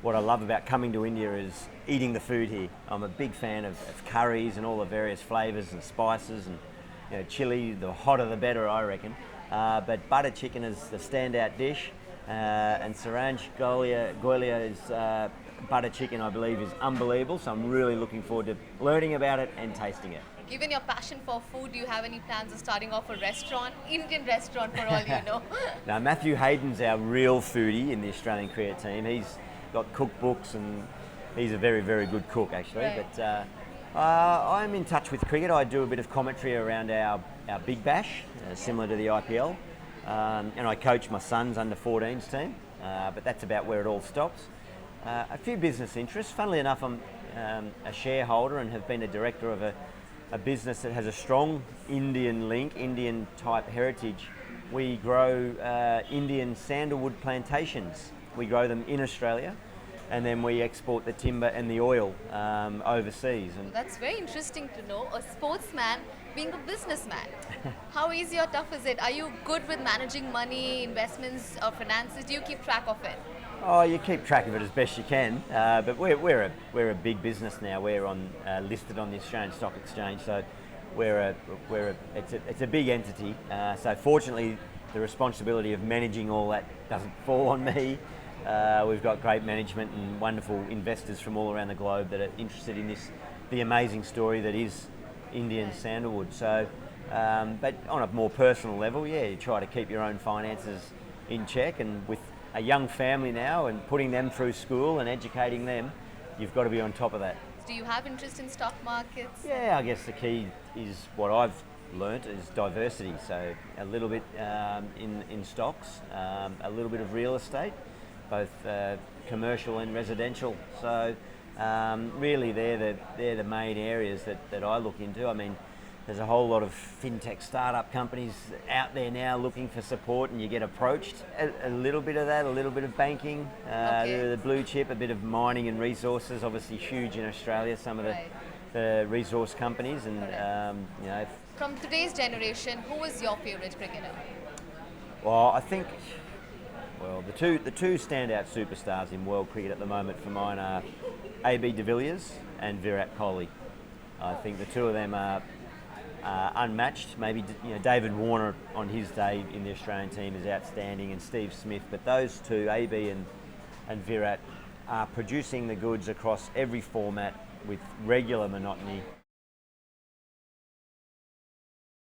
what I love about coming to India is eating the food here. I'm a big fan of curries and all the various flavours and spices, and chili, the hotter the better, I reckon. But butter chicken is the standout dish, and Saranj Goilia's butter chicken, I believe, is unbelievable. So I'm really looking forward to learning about it and tasting it. Given your passion for food, do you have any plans of starting off a restaurant, Indian restaurant for all you know? Now, Matthew Hayden's our real foodie in the Australian cricket team. He's got cookbooks and he's a very, very good cook actually. Right. But I'm in touch with cricket. I do a bit of commentary around our Big Bash, similar to the IPL. And I coach my son's under-14s team, but that's about where it all stops. A few business interests. Funnily enough, I'm a shareholder and have been a director of a business that has a strong Indian link, Indian type heritage. We grow Indian sandalwood plantations. We grow them in Australia, and then we export the timber and the oil overseas. And that's very interesting to know, a sportsman being a businessman. How easy or tough is it? Are you good with managing money, investments or finances? Do you keep track of it? Oh, you keep track of it as best you can, but we're a big business now. We're listed on the Australian Stock Exchange, so it's a big entity. So fortunately, the responsibility of managing all that doesn't fall on me. We've got great management and wonderful investors from all around the globe that are interested in the amazing story that is Indian sandalwood. So, but on a more personal level, yeah, you try to keep your own finances in check, and with a young family now and putting them through school and educating them, you've got to be on top of that. Do you have interest in stock markets? Yeah, I guess the key is what I've learnt is diversity. So a little bit in stocks, a little bit of real estate, both commercial and residential. So really they're the main areas that I look into. I mean, there's a whole lot of fintech startup companies out there now looking for support, and you get approached. A little bit of that, a little bit of banking, the blue chip, a bit of mining and resources, obviously huge in Australia, some of the resource companies. And From today's generation, who is your favourite cricketer? Well, I think the two standout superstars in world cricket at the moment for mine are AB de Villiers and Virat Kohli. I think the two of them are unmatched. Maybe David Warner on his day in the Australian team is outstanding, and Steve Smith, but those two, AB and Virat, are producing the goods across every format with regular monotony.